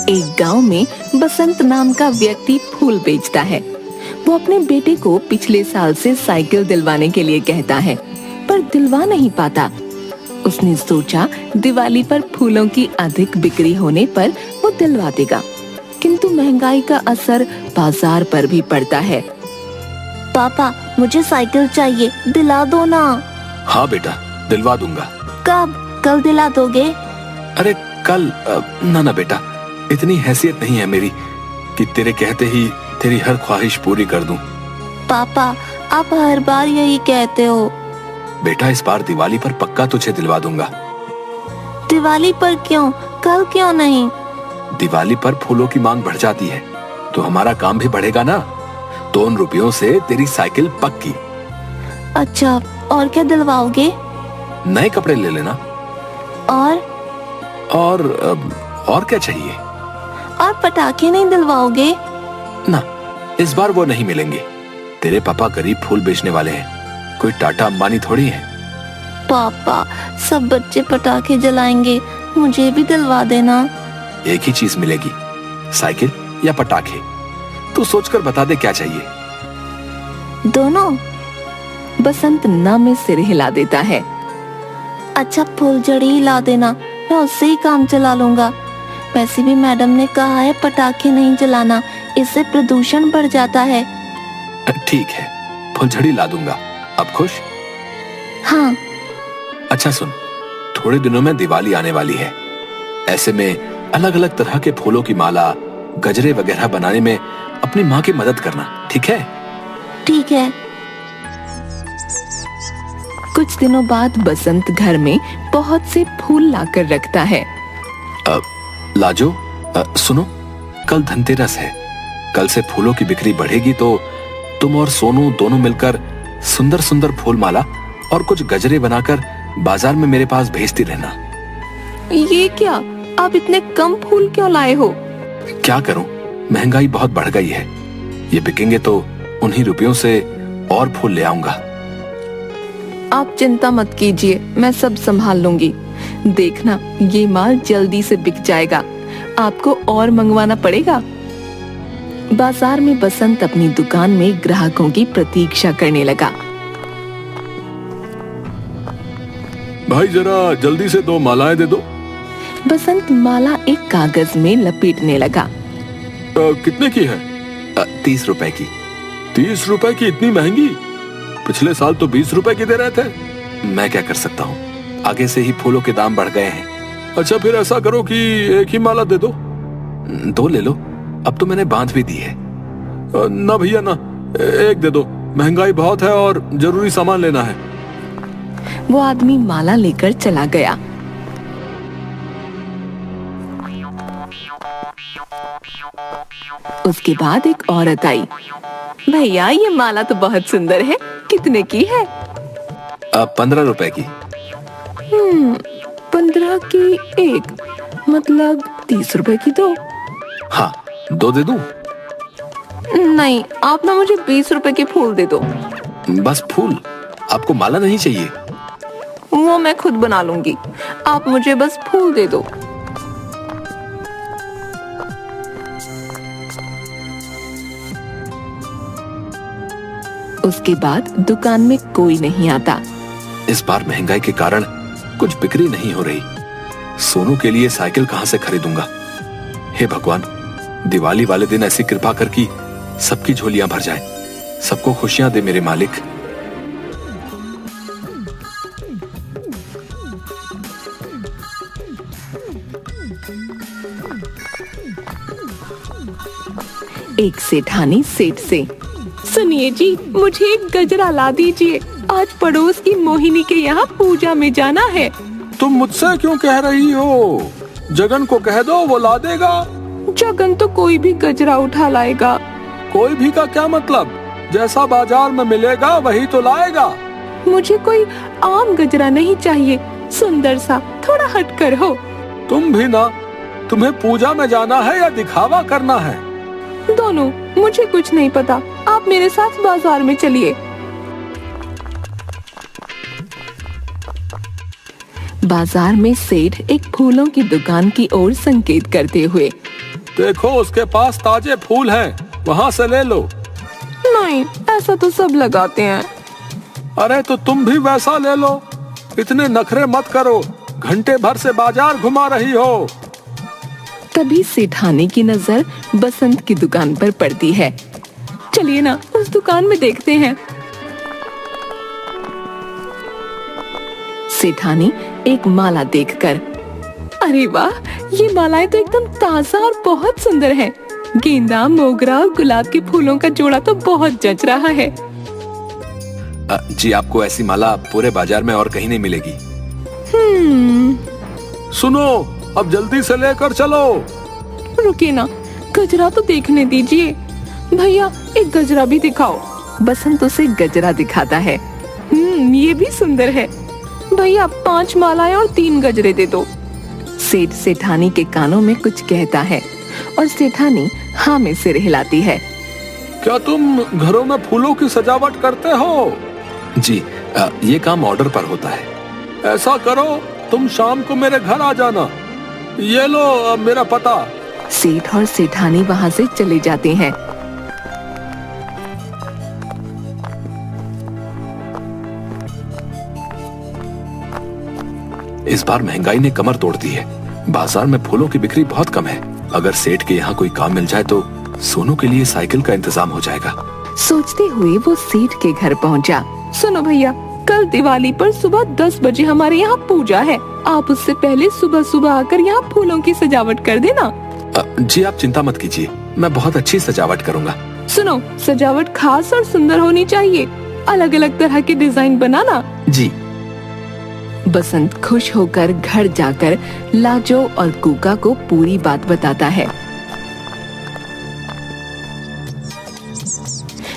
एक गांव में बसंत नाम का व्यक्ति फूल बेचता है। वो अपने बेटे को पिछले साल से साइकिल दिलवाने के लिए कहता है, पर दिलवा नहीं पाता। उसने सोचा दिवाली पर फूलों की अधिक बिक्री होने पर वो दिलवा देगा, किंतु महंगाई का असर बाजार पर भी पड़ता है। पापा, मुझे साइकिल चाहिए, दिला दो ना। हाँ बेटा, दिलवा दूंगा। कब? कल दिला दोगे? अरे कल? ना बेटा, इतनी हैसियत नहीं है मेरी कि तेरे कहते ही तेरी हर ख्वाहिश पूरी कर दूं। पापा, आप हर बार यही कहते हो। बेटा, इस बार दिवाली पर पक्का तुझे दिलवा दूंगा। दिवाली पर क्यों? कल क्यों नहीं? दिवाली पर फूलों की मांग बढ़ जाती है तो हमारा काम भी बढ़ेगा ना। तो उन रुपयों से तेरी साइकिल पक्की। अच्छा, और क्या दिलवाओगे? नए कपड़े ले लेना। और क्या चाहिए? और पटाखे नहीं दिलवाओगे? ना, इस बार वो नहीं मिलेंगे। तेरे पापा गरीब फूल बेचने वाले हैं, कोई टाटा अंबानी थोड़ी है। पापा, सब बच्चे पटाखे जलाएंगे, मुझे भी दिलवा देना। एक ही चीज मिलेगी, साइकिल या पटाखे। तू सोचकर बता दे क्या चाहिए। दोनों। बसंत ना में सिर हिला देता है। अच्छा, फुलझड़ी ला देना, मैं उससे ही काम चला लूंगा। वैसे भी मैडम ने कहा है पटाखे नहीं जलाना, इससे प्रदूषण बढ़ जाता है। ठीक है, फुलझड़ी ला दूंगा। अब खुश? हाँ। अच्छा सुन, थोड़े दिनों में दिवाली आने वाली है। ऐसे में अलग अलग तरह के फूलों की माला, गजरे वगैरह बनाने में अपनी माँ की मदद करना, ठीक है? ठीक है। कुछ दिनों बाद बसंत घर में बहुत से फूल लाकर रखता है। लाजो, सुनो, कल धनतेरस है। कल से फूलों की बिक्री बढ़ेगी तो तुम और सोनू दोनों मिलकर सुंदर सुंदर फूल माला और कुछ गजरे बनाकर बाजार में मेरे पास भेजती रहना। ये क्या? आप इतने कम फूल क्यों लाए हो? क्या करूं, महंगाई बहुत बढ़ गई है। ये बिकेंगे तो उन्हीं रुपयों से और फूल ले आऊंगा। आप चिंता मत कीजिए, मैं सब संभाल लूंगी। देखना, ये माल जल्दी से बिक जाएगा, आपको और मंगवाना पड़ेगा। बाजार में बसंत अपनी दुकान में ग्राहकों की प्रतीक्षा करने लगा। भाई, जरा जल्दी से 2 मालाएं दे दो। बसंत माला एक कागज में लपेटने लगा। कितने की है? 30 रुपए की। 30 रुपए की? इतनी महंगी? पिछले साल तो 20 रुपए की दे रहे थे। मैं क्या कर सकता हूँ, आगे से ही फूलों के दाम बढ़ गए हैं। अच्छा, फिर ऐसा करो कि एक ही माला दे दो। 2 ले लो, अब तो मैंने बांध भी दी है। ना भैया ना, एक दे दो, महंगाई बहुत है और जरूरी सामान लेना है। वो आदमी माला लेकर चला गया। उसके बाद एक औरत आई। भैया, ये माला तो बहुत सुंदर है, कितने की है? 15 रुपए की। 15 की एक, मतलब 30 रुपए की 2। हाँ, 2 दे दूं? नहीं, आप ना मुझे 20 रुपए के फूल दे दो। बस फूल? आपको माला नहीं चाहिए? वो मैं खुद बना लूंगी, आप मुझे बस फूल दे दो। उसके बाद दुकान में कोई नहीं आता। इस बार महंगाई के कारण कुछ बिक्री नहीं हो रही। सोनू के लिए साइकिल कहां से खरीदूंगा? हे भगवान, दिवाली वाले दिन ऐसी कृपा कर कि सबकी झोलियां भर जाए, सबको खुशियां दे मेरे मालिक। एक सेठानी सेठ से, सुनिए जी, मुझे एक गजरा ला दीजिए, आज पड़ोस की मोहिनी के यहाँ पूजा में जाना है। तुम मुझसे क्यों कह रही हो? जगन को कह दो, वो ला देगा। जगन तो कोई भी गजरा उठा लाएगा। कोई भी का क्या मतलब? जैसा बाजार में मिलेगा वही तो लाएगा। मुझे कोई आम गजरा नहीं चाहिए, सुंदर सा, थोड़ा हटकर हो। तुम भी ना, तुम्हें पूजा में जाना है या दिखावा करना है? दोनों, मुझे कुछ नहीं पता, आप मेरे साथ बाजार में चलिए। बाजार में सेठ एक फूलों की दुकान की ओर संकेत करते हुए, देखो उसके पास ताजे फूल हैं, वहाँ से ले लो। नहीं, ऐसा तो सब लगाते हैं। अरे तो तुम भी वैसा ले लो। इतने नखरे मत करो, घंटे भर से बाजार घुमा रही हो। तभी सेठानी की नजर बसंत की दुकान पर पड़ती है। चलिए ना, उस दुकान में देखते हैं। सेठानी एक माला देखकर, अरे वाह, ये मालाएं तो एकदम ताजा और बहुत सुंदर है। गेंदा, मोगरा और गुलाब के फूलों का जोड़ा तो बहुत जच रहा है। जी, आपको ऐसी माला पूरे बाजार में और कहीं नहीं मिलेगी। सुनो, अब जल्दी से लेकर चलो। रुकिए ना, गजरा तो देखने दीजिए। भैया, एक गजरा भी दिखाओ। बसंत उसे गजरा दिखाता है। ये भी सुंदर है। भैया, 5 मालाएं और 3 गजरे दे दो। सेठ सेठानी के कानों में कुछ कहता है और सेठानी हाँ में सिर हिलाती है। क्या तुम घरों में फूलों की सजावट करते हो? जी, ये काम ऑर्डर पर होता है। ऐसा करो, तुम शाम को मेरे घर आ जाना। ये लो मेरा पता। सेठ और सेठानी वहाँ से चले जाते हैं। इस बार महंगाई ने कमर तोड़ दी है। बाजार में फूलों की बिक्री बहुत कम है। अगर सेठ के यहाँ कोई काम मिल जाए तो सोनू के लिए साइकिल का इंतजाम हो जाएगा। सोचते हुए वो सेठ के घर पहुँचा। सुनो भैया, कल दिवाली पर सुबह 10 बजे हमारे यहाँ पूजा है। आप उससे पहले सुबह सुबह आकर यहाँ फूलों की सजावट कर देना। जी, आप चिंता मत कीजिए, मैं बहुत अच्छी सजावट करूँगा। सुनो, सजावट खास और सुंदर होनी चाहिए। अलग अलग तरह के डिजाइन बनाना। जी। बसंत खुश होकर घर जाकर लाजो और कूका को पूरी बात बताता है।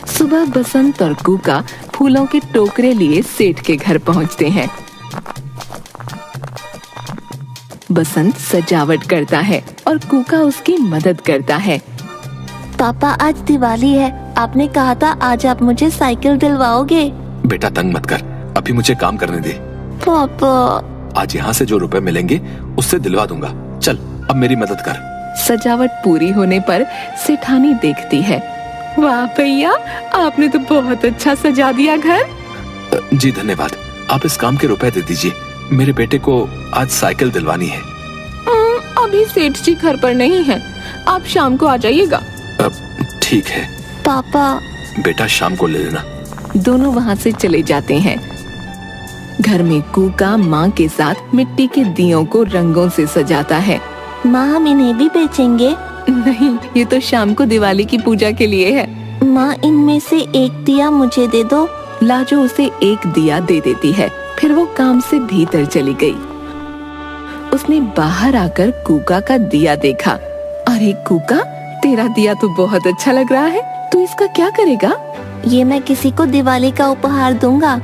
सुबह बसंत और कूका फूलों के टोकरे लिए सेठ के घर पहुंचते हैं। बसंत सजावट करता है और कूका उसकी मदद करता है। पापा, आज दिवाली है। आपने कहा था आज आप मुझे साइकिल दिलवाओगे। बेटा, तंग मत कर, अभी मुझे काम करने दे। पापा, आज यहाँ से जो रुपए मिलेंगे उससे दिलवा दूंगा। चल, अब मेरी मदद कर। सजावट पूरी होने पर सेठानी देखती है। वाह भैया, आपने तो बहुत अच्छा सजा दिया घर। जी धन्यवाद। आप इस काम के रुपए दे दीजिए, मेरे बेटे को आज साइकिल दिलवानी है। अभी सेठ जी घर पर नहीं है, आप शाम को आ जाइएगा। ठीक है पापा। बेटा, शाम को ले लेना। दोनों वहाँ से चले जाते हैं। घर में कूका माँ के साथ मिट्टी के दियों को रंगों से सजाता है। माँ, हम इन्हें भी बेचेंगे? नहीं, ये तो शाम को दिवाली की पूजा के लिए है। माँ, इनमें से एक दिया मुझे दे दो। लाजो उसे एक दिया दे देती है। फिर वो काम से भीतर चली गई। उसने बाहर आकर कूका का दिया देखा। अरे कूका, तेरा दिया तो बहुत अच्छा लग रहा है। तू इसका क्या करेगा? ये मैं किसी को दिवाली का उपहार दूंगा।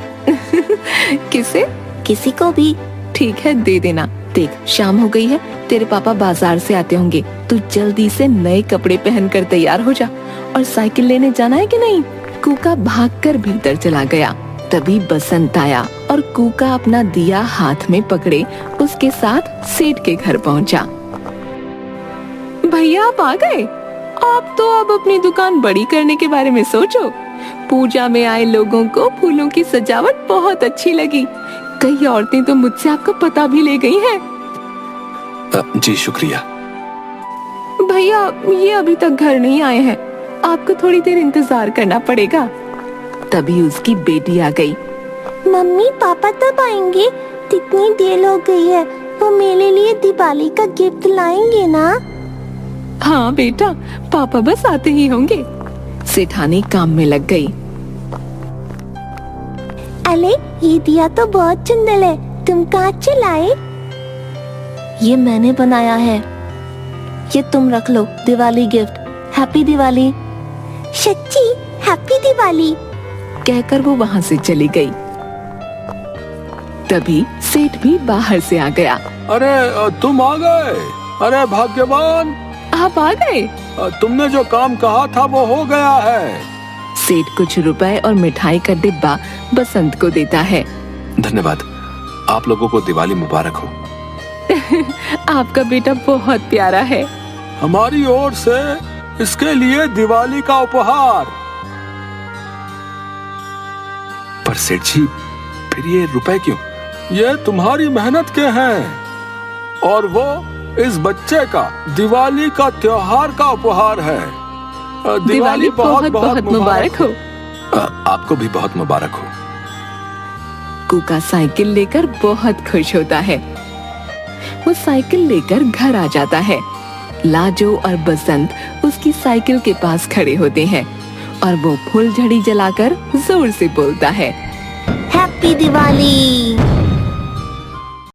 किसे? किसी को भी। ठीक है, दे देना। देख, शाम हो गई है, तेरे पापा बाजार से आते होंगे। तू जल्दी से नए कपड़े पहनकर तैयार हो जा। और साइकिल लेने जाना है कि नहीं? कूका भागकर भीतर चला गया। तभी बसंत आया और कूका अपना दिया हाथ में पकड़े उसके साथ सेठ के घर पहुंचा। भैया, आप आ गए? आप तो अब अपनी दुकान बड़ी करने के बारे में सोचो। पूजा में आए लोगों को फूलों की सजावट बहुत अच्छी लगी। कई औरतें तो मुझसे आपका पता भी ले गई हैं। जी शुक्रिया। भैया, ये अभी तक घर नहीं आए हैं, आपको थोड़ी देर इंतजार करना पड़ेगा। तभी उसकी बेटी आ गई। मम्मी, पापा तब आएंगे? कितनी देर हो गई है। वो मेरे लिए दिवाली का गिफ्ट लाएंगे ना? हाँ बेटा, पापा बस आते ही होंगे। सेठानी काम में लग गई। अरे, ये दिया तो बहुत सुंदर है। तुम कहाँ से लाए? ये मैंने बनाया है। ये तुम रख लो, दिवाली गिफ्ट। हैप्पी दिवाली। सच्ची? हैप्पी दिवाली कहकर वो वहाँ से चली गई। तभी सेठ भी बाहर से आ गया। अरे तुम आ गए? अरे भाग्यवान, आप आ गए? तुमने जो काम कहा था वो हो गया है। सेठ कुछ रुपए और मिठाई का डिब्बा बसंत को देता है। धन्यवाद। आप लोगों को दिवाली मुबारक हो। आपका बेटा बहुत प्यारा है। हमारी ओर से इसके लिए दिवाली का उपहार। पर सेठ जी, फिर ये रुपए क्यों? ये तुम्हारी मेहनत के हैं और वो इस बच्चे का दिवाली का त्योहार का उपहार है। दिवाली बहुत बहुत मुबारक हो। आपको भी बहुत मुबारक हो। कूका साइकिल लेकर बहुत खुश होता है। वो साइकिल लेकर घर आ जाता है। लाजो और बसंत उसकी साइकिल के पास खड़े होते हैं और वो फुलझड़ी जलाकर जोर से बोलता है, हैप्पी दिवाली।